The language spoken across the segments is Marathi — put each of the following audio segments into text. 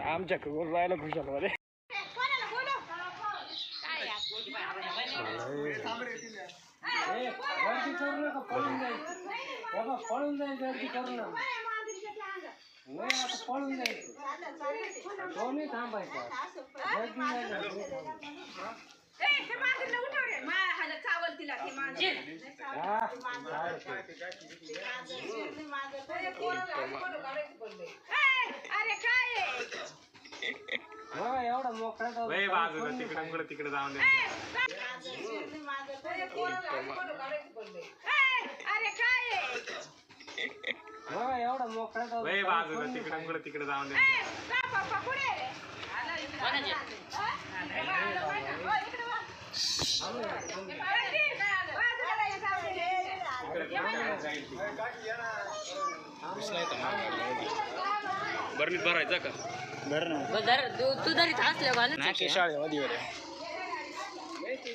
आमच्या करून राहिलं खुशाल मध्ये गर्दी करू नका पळून जायचं बाबा पळून जायचं गर्दी करू नका नाही आता पळून जायचं दोन्ही थांबायचं गर्दी एवढा मोकळा तिकडे जाऊन एवढा मोकळा तिकडे जाऊन बरणीत भरायचा का तू जरी असल्या शाळेमध्ये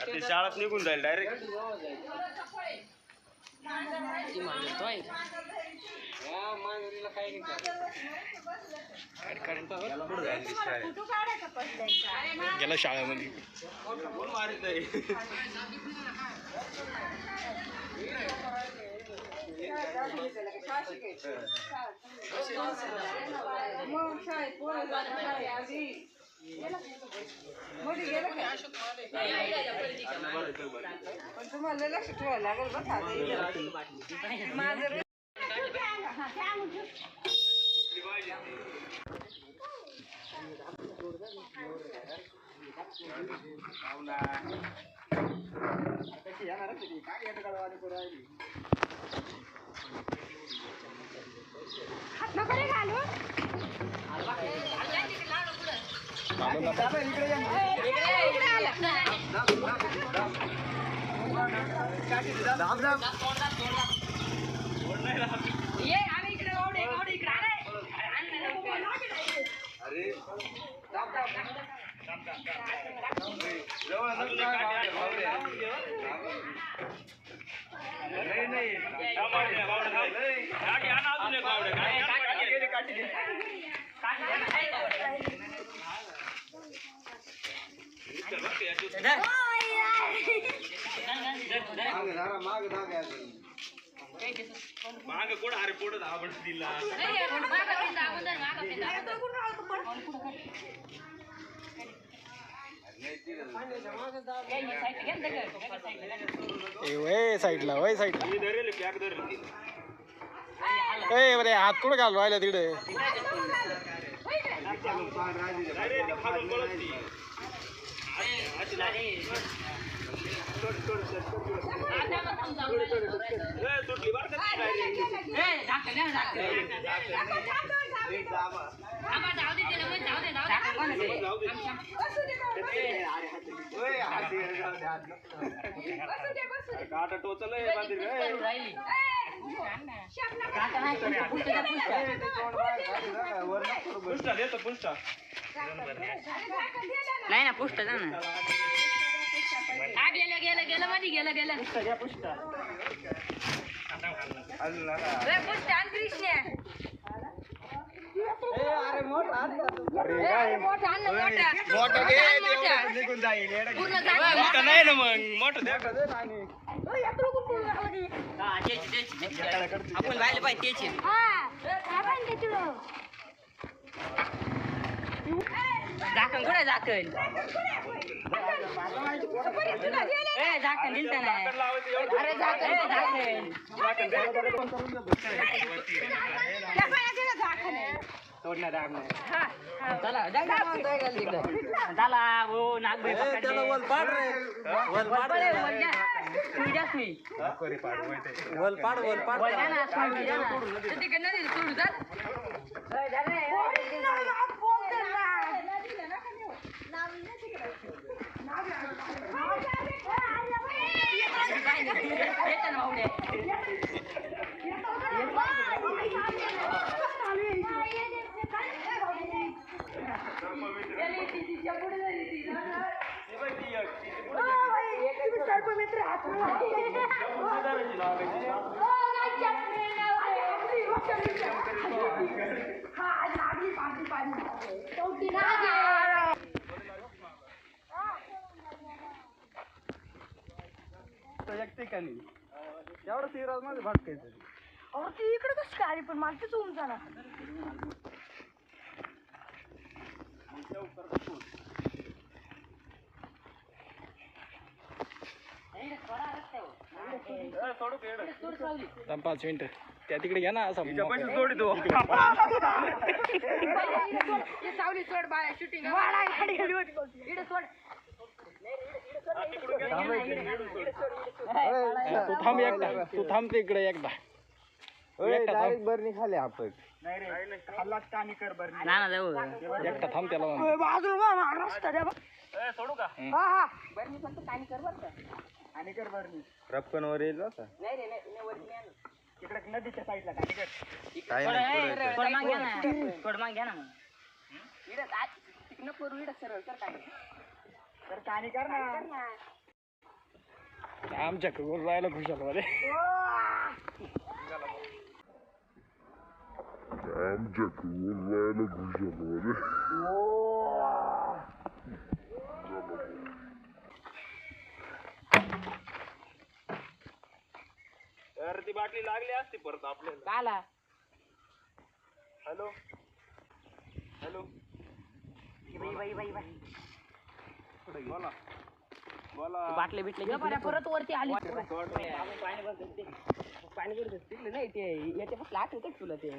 ते शाळेत निघून जाईल डायरेक्ट गेला शाळेमध्ये तुम्हाला लक्ष ठेवायला लागेल माग कोण अरे पुढे धावण दिला साईडला वय साईडला बरे हात कुठं घालून राहिला तिकडे काटा टोचल नाही ना पुष्ट जा ना गेलं गेलं गेलं मध्ये गेलं गेलं पुष्ट निघून जाईल नाही ना मग मोठं आपण राहिले पाहिजे त्याचे झाकण कुठे झाकण झाकण दिलत नाही अरे झाकण झाला हो नागबाई एक ठिकाणी एवढं सिराज मध्ये भटकायचं ती इकडे कसं काय आली पण मला तेच होऊन जाणार सोडू केड 5 मिनिटं त्या तिकडे घ्या ना असं पैसे सोडी तू सावली सोड बाय शूटिंग तू थांब एकदा तू थांब तिकडे एकदा डायरेक्ट बरणी खाली आपण नाही रे खाल्ला कानी कर बरणी ना जाऊ एकटा थांब त्याला म्हणा. बाजूला रस्ता द्या सोडू का हा हा बरं मी फक्त कानी कर बरं का आणि कर बरणी रपकन वर येईल बसा नाही रे नाही वरती नाही आणू. इकडे नदीच्या साईडला कानी कर थोडं माग घ्या ना थोडं माग घ्या ना मग इकडं तिकडनं करू इकडं सरळ कर काय तर कानी कर ना आमच्या कडून राहिला खुशाल मध्ये तर ती बाटली लागली असती परत आपल्याला काला हॅलो हॅलो बाई पुढे बोला बोला बाटले बिटले परत वरती आली पाणी करत तिकडे नाही ते याच्यापासून आठवत तुला ते